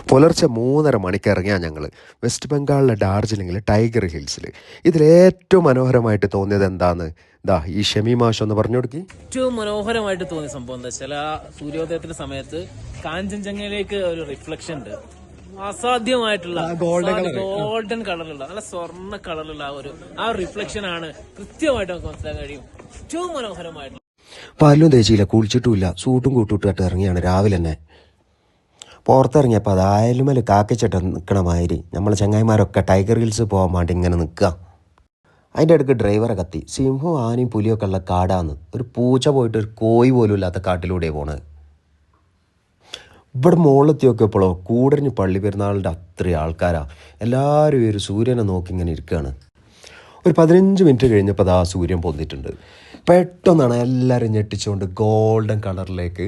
പുലർച്ചെ 3:30 മണിക്ക് ഇറങ്ങിയാണ് ഞങ്ങൾ വെസ്റ്റ് ബംഗാളിലെ ഡാർജിലിംഗിൽ ടൈഗർ ഹിൽസിൽ. ഇതിലേറ്റവും മനോഹരമായിട്ട് തോന്നിയത് എന്താന്ന് ഈ ഷമി മാഷ് ഒന്ന് പറഞ്ഞു കൊടുക്കി. ഏറ്റവും മനോഹരമായിട്ട് തോന്നിയ സംഭവം എന്താ വെച്ചാൽ ആ സൂര്യോദയത്തിന്റെ സമയത്ത് കാഞ്ചൻജംഗയിലേക്ക് ഒരു റിഫ്ലക്ഷൻ ഉണ്ട്. അസാധ്യമായിട്ടുള്ള ഗോൾഡൻ കളറിലുള്ള നല്ല സ്വർണ്ണ കളറിലുള്ള ആ ഒരു റിഫ്ലക്ഷൻ ആണ് കൃത്യമായിട്ട് നമുക്ക് മനസ്സിലാക്കാൻ കഴിയും. ഏറ്റവും മനോഹരമായിട്ടുള്ള പല്ലും തേച്ചില്ല, കുളിച്ചിട്ടുമില്ല, സൂട്ടും കൂട്ടുവിട്ടിട്ട് ഇറങ്ങിയാണ് രാവിലെ തന്നെ. പുറത്തിറങ്ങിയപ്പോൾ അത് അയലുമേൽ കാക്കച്ചട്ട നിൽക്കണ മാതിരി നമ്മൾ ചങ്ങായിമാരൊക്കെ ടൈഗർ ഹിൽസ് പോകാൻ വേണ്ടി ഇങ്ങനെ നിൽക്കുക. അതിൻ്റെ ഇടയ്ക്ക് ഡ്രൈവറെ കത്തി. സിംഹവും ആനയും പുലിയൊക്കെ ഉള്ള കാടാന്ന്. ഒരു പൂച്ച പോയിട്ട് ഒരു കോഴി പോലും ഇല്ലാത്ത കാട്ടിലൂടെ പോണത്. ഇവിടെ മുകളിലെത്തി നോക്കിയപ്പോഴോ കൂടരഞ്ഞ് പള്ളി പെരുന്നാളിൻ്റെ അത്രയും ആൾക്കാരാ. എല്ലാവരും ഈ ഒരു സൂര്യനെ നോക്കി ഇങ്ങനെ ഇരിക്കുകയാണ്. ഒരു 15 മിനിറ്റ് കഴിഞ്ഞപ്പോൾ ആ സൂര്യൻ പൊന്തിട്ടുണ്ട്. പെട്ടെന്നാണ് എല്ലാവരും ഞെട്ടിച്ചുകൊണ്ട് ഗോൾഡൻ കളറിലേക്ക്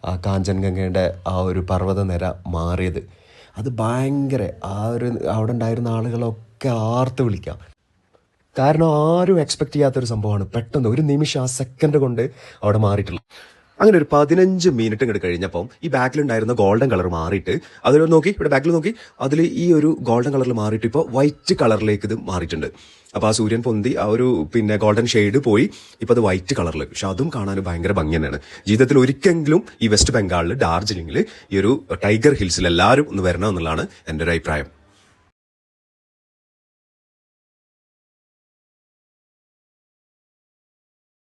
ആ കാഞ്ചൻഗംഗയുടെ ആ ഒരു പർവ്വതനിര മാറിയത്. അത് ഭയങ്കര അവിടെ ഉണ്ടായിരുന്ന ആളുകളൊക്കെ ആർത്ത് വിളിക്കാം. കാരണം ആരും എക്സ്പെക്ട് ചെയ്യാത്തൊരു സംഭവമാണ്. പെട്ടെന്ന് ഒരു നിമിഷം, ആ സെക്കൻഡ് കൊണ്ട് അവിടെ മാറിയിട്ടുള്ളത്. അങ്ങനെ ഒരു 15 മിനിറ്റ് ഇങ്ങോട്ട് കഴിഞ്ഞപ്പം ഈ ബാക്കിലുണ്ടായിരുന്ന ഗോൾഡൻ കളർ മാറിയിട്ട് അതിൽ നോക്കി, ഇവിടെ ബാക്കിൽ നോക്കി, അതിൽ ഈ ഒരു ഗോൾഡൻ കളറിൽ മാറിയിട്ട് ഇപ്പോൾ വൈറ്റ് കളറിലേക്ക് ഇത് മാറിയിട്ടുണ്ട്. അപ്പോൾ ആ സൂര്യൻ പൊന്തി ആ ഒരു ഗോൾഡൻ ഷെയ്ഡ് പോയി ഇപ്പോൾ അത് വൈറ്റ് കളറിൽ. പക്ഷെ അതും കാണാൻ ഭയങ്കര ഭംഗി തന്നെയാണ്. ജീവിതത്തിൽ ഒരിക്കലെങ്കിലും ഈ വെസ്റ്റ് ബംഗാളിൽ ഡാർജിലിംഗിൽ ഈ ഒരു ടൈഗർ ഹിൽസിൽ എല്ലാവരും ഒന്ന് വരണം എന്നുള്ളതാണ് എൻ്റെ ഒരു അഭിപ്രായം.